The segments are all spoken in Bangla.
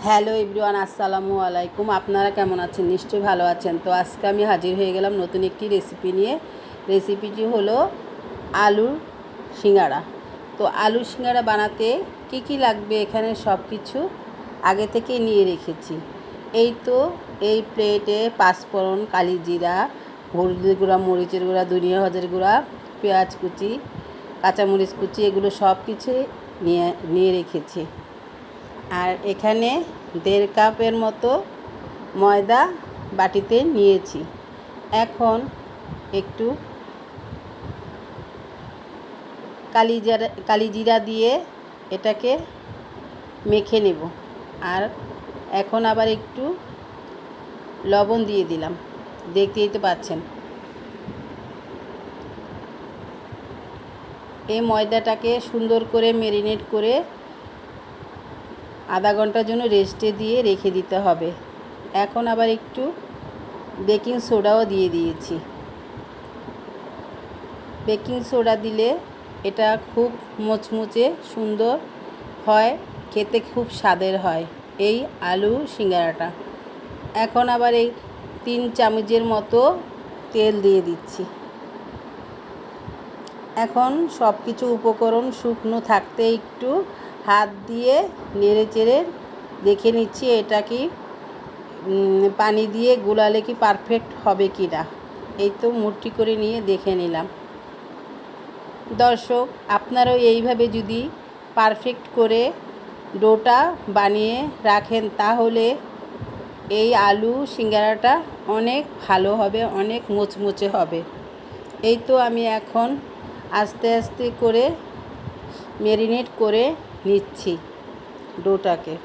হ্যালো এভরিওয়ান, আসসালামু আলাইকুম। আপনারা কেমন আছেন? নিশ্চয়ই ভালো আছেন। তো আজকে আমি হাজির হয়ে গেলাম নতুন একটি রেসিপি নিয়ে। রেসিপিটি হলো আলুর সিঙ্গাড়া। তো আলুর সিঙ্গাড়া বানাতে কি কি লাগবে এখানে সব কিছু আগে থেকে নিয়ে রেখেছি। এই প্লেটে পাঁচফোড়ন, কালি জিরা, হলুদের গুঁড়া, মরিচের গুঁড়া, ধনিয়া ভাজার গুঁড়া, পেঁয়াজ কুচি, কাঁচামরিচ কুচি, এগুলো সব কিছু নিয়ে রেখেছি। আর এখানে 1.5 কাপের মতো ময়দা বাটিতে নিয়েছি। এখন একটু কালিজিরা দিয়ে এটাকে মেখে নেব। আর এখন আবার একটু লবণ দিয়ে দিলাম, দেখতেই তো পাচ্ছেন। এই ময়দাটাকে সুন্দর করে ম্যারিনেট করে আধা ঘন্টার জন্য রেস্টে দিয়ে রেখে দিতে হবে। এখন আবার একটু বেকিং সোডাও দিয়ে দিয়েছি। বেকিং সোডা দিলে এটা খুব মুচমুচে সুন্দর হয়, খেতে খুব স্বাদের হয় এই আলু সিঙ্গাড়াটা। এখন আবার এই 3 চামচের মতো তেল দিয়ে দিচ্ছি। এখন সব কিছু উপকরণ শুকনো থাকতে একটু হাত দিয়ে নেড়ে চেড়ে দেখে নিচ্ছি এটা কি পানি দিয়ে গুলালে কি পারফেক্ট হবে কি না। এই তো মুঠি করে নিয়ে দেখে নিলাম। দর্শক, আপনারাও এইভাবে যদি পারফেক্ট করে ডোটা বানিয়ে রাখেন তাহলে এই আলু সিঙ্গাড়াটা অনেক ভালো হবে, অনেক মুচমুচে হবে। এই তো আমি এখন আস্তে আস্তে করে ম্যারিনেট করে নিচ্ছি ডোটাকে।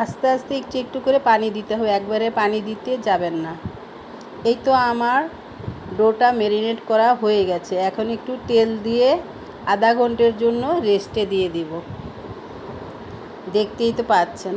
আস্তে আস্তে একটু একটু করে পানি দিতে হবে, একবারে পানি দিতে যাবেন না। এই তো আমার ডোটা ম্যারিনেট করা হয়ে গেছে। এখন একটু তেল দিয়ে আধা ঘন্টার জন্য রেস্টে দিয়ে দিব। দেখতেই তো পাচ্ছেন।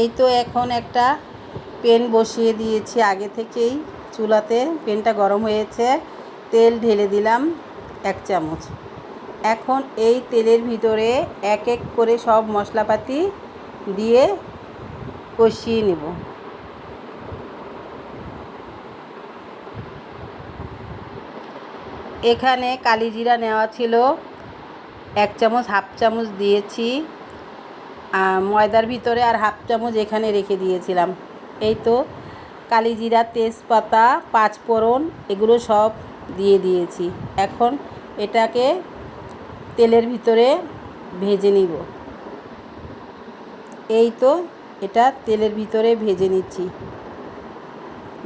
এই তো এখন একটা প্যান বসিয়ে দিয়েছি আগে থেকেই চুলাতে। প্যানটা গরম হয়েছে, তেল ঢেলে দিলাম 1 চামচ। এখন এই তেলের ভিতরে এক এক করে সব মশলাপাতি দিয়ে কষিয়ে নেব। এখানে কালিজিরা নেওয়া ছিল 1 চামচ, হাফ চামচ দিয়েছি ময়দার ভিতরে, আর হাফ চামচ এখানে রেখে দিয়েছিলাম। এই তো কালিজিরা, তেজপাতা, পাঁচফোড়ন এগুলো সব দিয়ে দিয়েছি। এখন এটাকে তেলের ভিতরে ভেজে নিব। এই তো এটা তেলের ভিতরে ভেজে নিচ্ছি।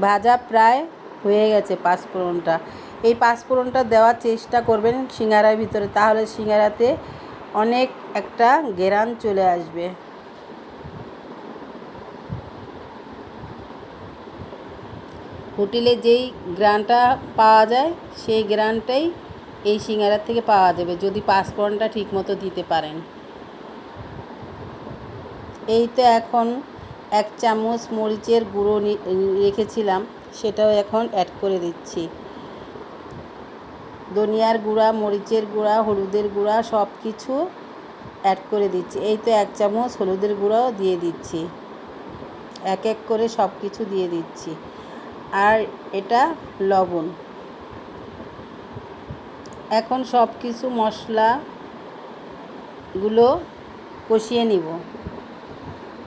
ভাজা প্রায় হয়ে গেছে পাঁচফোড়নটা। এই পাঁচফোড়নটা দেওয়ার চেষ্টা করবেন সিঙ্গারার ভিতরে, তাহলে সিঙ্গারাতে অনেক একটা ঘ্রাণ চলে আসবে। হোটেলে যেই ঘ্রাণটা পাওয়া যায় সেই ঘ্রাণটাই এই সিঙ্গারার থেকে পাওয়া যাবে যদি পাঁচফোড়নটা ঠিকমতো দিতে পারেন। এই তো এখন 1 চামচ মরিচের গুঁড়ো রেখেছিলাম, সেটাও এখন অ্যাড করে দিচ্ছি। ধনিয়ার গুঁড়া, মরিচের গুঁড়া, হলুদের গুঁড়া সব কিছু অ্যাড করে দিচ্ছি। এই তো 1 চামচ হলুদের গুঁড়াও দিয়ে দিচ্ছি। এক এক করে সব কিছু দিয়ে দিচ্ছি। আর এটা লবণ। এখন সব কিছু মশলাগুলো কষিয়ে নিব।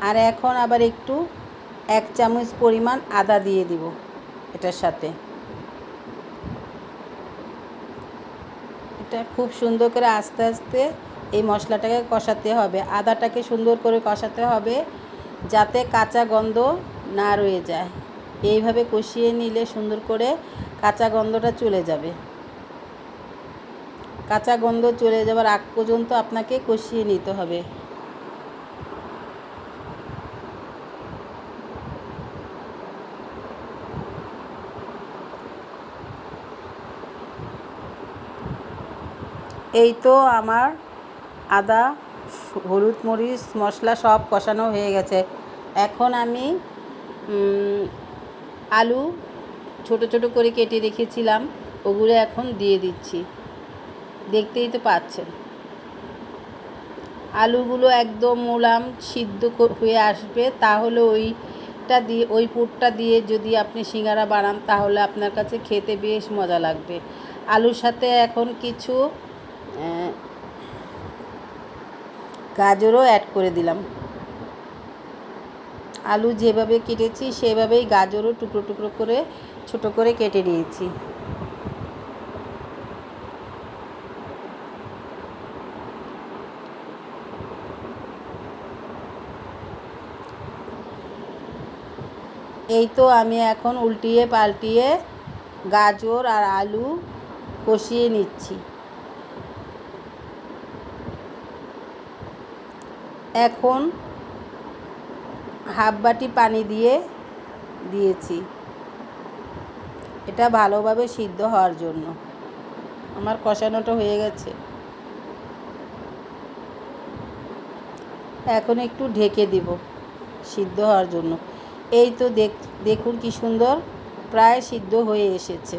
আর এখন আবার একটু 1 চামচ পরিমাণ আদা দিয়ে দিব এটার সাথে। এটা খুব সুন্দর করে আস্তে আস্তে এই মশলাটাকে কষাতে হবে। আদাটাকে সুন্দর করে কষাতে হবে যাতে কাঁচা গন্ধ না রয়ে যায়। এইভাবে কষিয়ে নিলে সুন্দর করে কাঁচা গন্ধটা চলে যাবে। কাঁচা গন্ধ চলে যাবার আগ পর্যন্ত আপনাকে কষিয়ে নিতে হবে। এই তো আমার আদা, হলুদ, মরিচ, মশলা সব কষানো হয়ে গেছে। এখন আমি আলু ছোট ছোট করে কেটে রেখেছিলাম, ওগুলো এখন দিয়ে দিচ্ছি। দেখতেই তো পাচ্ছেন আলুগুলো একদম মোলাম সিদ্ধ হয়ে আসবে, তাহলে ওইটা দিয়ে ওই পুরটা দিয়ে যদি আপনি সিঙ্গারা বানান তাহলে আপনার কাছে খেতে বেশ মজা লাগবে। আলুর সাথে এখন কিছু গাজরও অ্যাড করে দিলাম। আলু যেভাবে কেটেছি সেভাবেই গাজরও টুকরো টুকরো করে ছোট করে কেটে নিয়েছি। এই তো আমি এখন উল্টিয়ে পাল্টিয়ে গাজর আর আলু কষিয়ে নিচ্ছি। এখন হাফ বাটি পানি দিয়েছি এটা ভালোভাবে সিদ্ধ হওয়ার জন্য। আমার কষানোটা হয়ে গেছে, এখন একটু ঢেকে দিব সিদ্ধ হওয়ার জন্য। এই তো দেখুন কি সুন্দর প্রায় সিদ্ধ হয়ে এসেছে।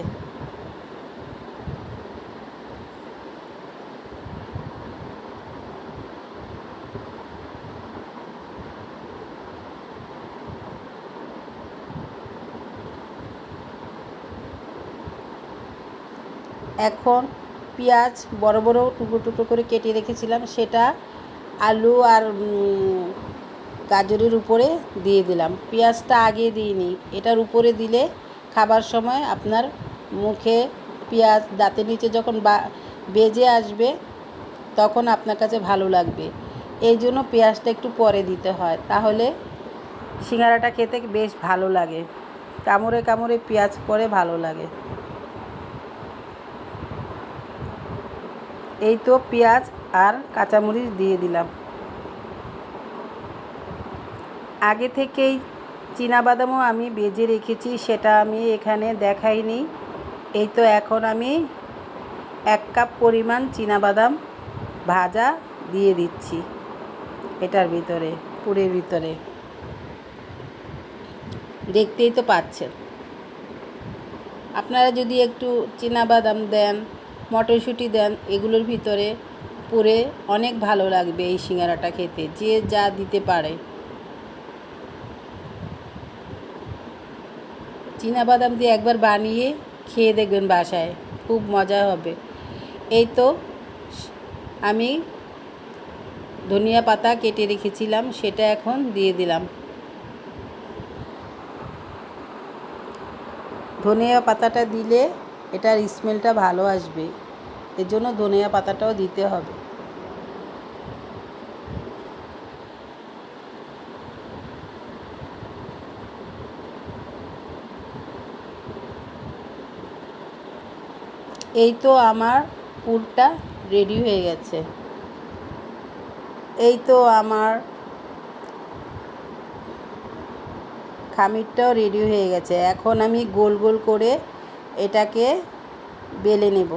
এখন পেঁয়াজ বড় বড় টুকরো টুকরো করে কেটে রেখেছিলাম, সেটা আলু আর গাজরের উপরে দিয়ে দিলাম। পেঁয়াজটা আগে দিইনি, এটার উপরে দিলে খাবার সময় আপনার মুখে পেঁয়াজ দাঁতের নিচে যখন বেজে আসবে তখন আপনার কাছে ভালো লাগবে। এই জন্য পেঁয়াজটা একটু পরে দিতে হয়, তাহলে সিঙ্গারাটা খেতে বেশ ভালো লাগে। কামড়ে কামড়ে পেঁয়াজ পরে ভালো লাগে। এই তো পেঁয়াজ আর কাঁচামরিচ দিয়ে দিলাম। আগে থেকেই চীনাবাদামও আমি ভেজে রেখেছি, সেটা আমি এখানে দেখাইনি। এই তো এখন আমি 1 কাপ পরিমাণ চীনাবাদাম ভাজা দিয়ে দিচ্ছি এটার ভিতরে, পুরের ভিতরে। দেখতেই তো পাচ্ছেন। আপনারা যদি একটু চীনাবাদাম দেন, মটরশুঁটি দেন এগুলোর ভিতরে পুরে, অনেক ভালো লাগবে এই সিঙ্গারাটা খেতে, যে যা দিতে পারে। চীনাবাদাম দিয়ে একবার বানিয়ে খেয়ে দেখবেন বাসায়, খুব মজা হবে। এই তো আমি ধনিয়া পাতা কেটে রেখেছিলাম, সেটা এখন দিয়ে দিলাম। ধনিয়া পাতাটা দিলে এটার স্মেলটা ভালো আসবে, এর জন্য ধনিয়া পাতাটাও দিতে হবে। এই তো আমার পুরটা রেডি হয়ে গেছে। এই তো আমার খামিরটাও রেডি হয়ে গেছে। এখন আমি গোল গোল করে এটাকে বেলে নেব।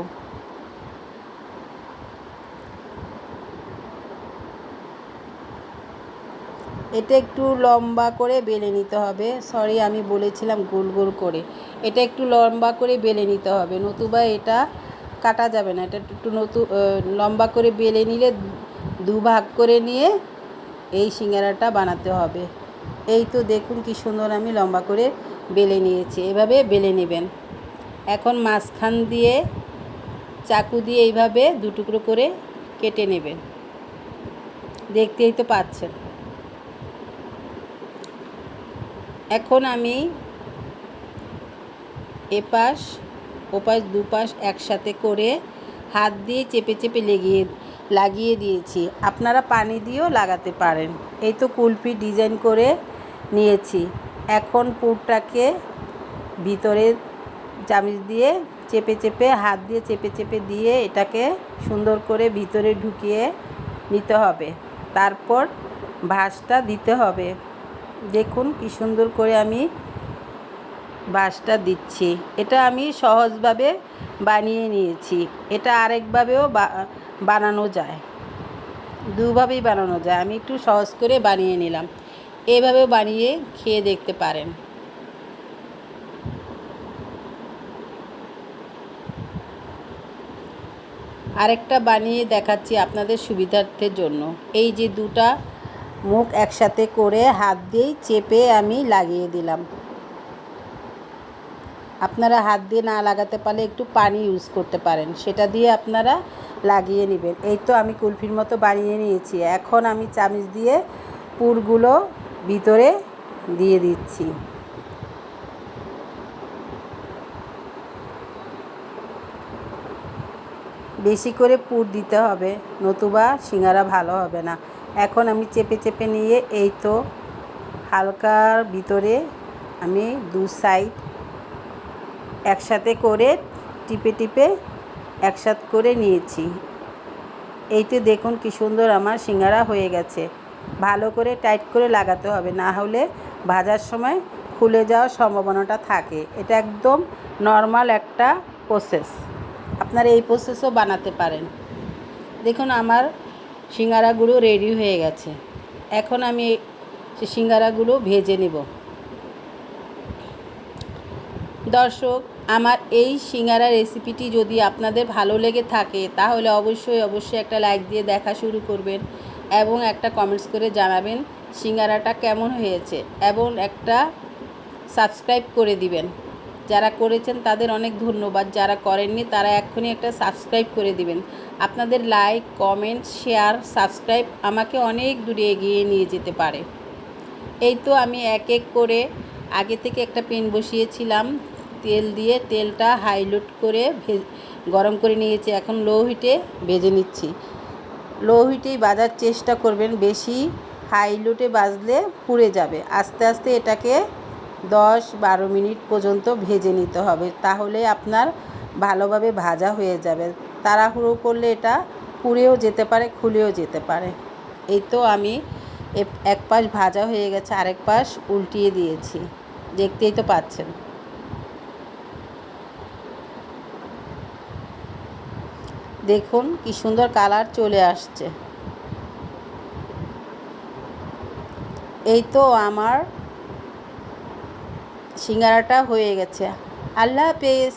এটা একটু লম্বা করে বেলে নিতে হবে, সরি আমি বলেছিলাম গোল গোল করে। এটা একটু লম্বা করে বেলে নিতে হবে, নতুবা এটা কাটা যাবে না। এটা একটু লম্বা করে বেলে নিলে দুভাগ করে নিয়ে এই সিঙ্গারাটা বানাতে হবে। এই তো দেখুন কি সুন্দর আমি লম্বা করে বেলে নিয়েছি, এভাবে বেলে নেবেন। এখন মাঝখান দিয়ে চাকু দিয়ে এইভাবে 2 টুকরো করে কেটে নেবেন। দেখতেই তো পাচ্ছেন। এখন আমি এপাশ ওপাশ দুপাশ একসাথে করে হাত দিয়ে চেপে চেপে লাগিয়ে দিয়েছি। আপনারা পানি দিয়েও লাগাতে পারেন। এই তো কুলফি ডিজাইন করে নিয়েছি। এখন পুরটাকে ভিতরে চামচ দিয়ে চেপে চেপে, হাত দিয়ে চেপে চেপে দিয়ে এটাকে সুন্দর করে ভিতরে ঢুকিয়ে নিতে হবে। তারপর ভাঁজটা দিতে হবে। দেখুন কি সুন্দর করে আমি ভাঁজটা দিচ্ছি। এটা আমি সহজভাবে বানিয়ে নিয়েছি। এটা আরেকভাবেও বানানো যায়, দুভাবেই বানানো যায়। আমি একটু সহজ করে বানিয়ে নিলাম। এভাবেও বানিয়ে খেয়ে দেখতে পারেন। আরেকটা বানিয়ে দেখাচ্ছি আপনাদের সুবিধার্থের জন্য। এই যে দুটা মুখ একসাথে করে হাত দিয়েই চেপে আমি লাগিয়ে দিলাম। আপনারা হাত দিয়ে না লাগাতে পারলে একটু পানি ইউজ করতে পারেন, সেটা দিয়ে আপনারা লাগিয়ে নেবেন। এই তো আমি কুলফির মতো বানিয়ে নিয়েছি। এখন আমি চামচ দিয়ে পুরগুলো ভিতরে দিয়ে দিচ্ছি। বেশি করে পুর দিতে হবে, নতুবা সিঙ্গারা ভালো হবে না। এখন আমি চেপে চেপে নিয়ে এই তো হালকার ভিতরে আমি দু সাইড একসাথে করে টিপে টিপে একসাথে করে নিয়েছি। এইতে দেখুন কি সুন্দর আমার সিঙ্গারা হয়ে গেছে। ভালো করে টাইট করে লাগাতে হবে, না হলে ভাজার সময় খুলে যাওয়ার সম্ভাবনাটা থাকে। এটা একদম নর্মাল একটা প্রসেস, আপনারা এই প্রসেসও বানাতে পারেন। দেখুন আমার সিঙ্গারাগুলো রেডি হয়ে গেছে। এখন আমি সিঙ্গারাগুলো ভেজে নেব। দর্শক, আমার এই সিঙ্গারা রেসিপিটি যদি আপনাদের ভালো লেগে থাকে তাহলে অবশ্যই একটা লাইক দিয়ে দেখা শুরু করবেন এবং একটা কমেন্টস করে জানাবেন সিঙ্গারাটা কেমন হয়েছে, এবং একটা সাবস্ক্রাইব করে দিবেন। যারা করেছেন তাদের অনেক ধন্যবাদ, যারা করেননি তারা এক্ষুনি একটা সাবস্ক্রাইব করে দিবেন। আপনাদের লাইক, কমেন্ট, শেয়ার, সাবস্ক্রাইব আমাকে অনেক দূরে এগিয়ে নিয়ে যেতে পারে। এই তো আমি এক এক করে আগে থেকে একটা প্যান বসিয়েছিলাম, তেল দিয়ে তেলটা হাইলোট করে গরম করে নিয়েছি। এখন লো হিটে ভেজে নিচ্ছি। লো হিটেই ভাজার চেষ্টা করবেন, বেশি হাইলোটে ভাজলে পুড়ে যাবে। আস্তে আস্তে এটাকে 10-12 মিনিট পর্যন্ত ভেজে নিতে হবে, তাহলে আপনার ভালোভাবে ভাজা হয়ে যাবে। তাড়াহুড়ো করলে এটা পুড়েও যেতে পারে, খুলেও যেতে পারে। এই তো আমি এক পাশ ভাজা হয়ে গেছে, আরেক পাশ উল্টিয়ে দিয়েছি, দেখতেই তো পাচ্ছেন। দেখুন কি সুন্দর কালার চলে আসছে। এই তো আমার সিঙ্গারাটা হয়ে গেছে। আল্লাহ হাফেজ।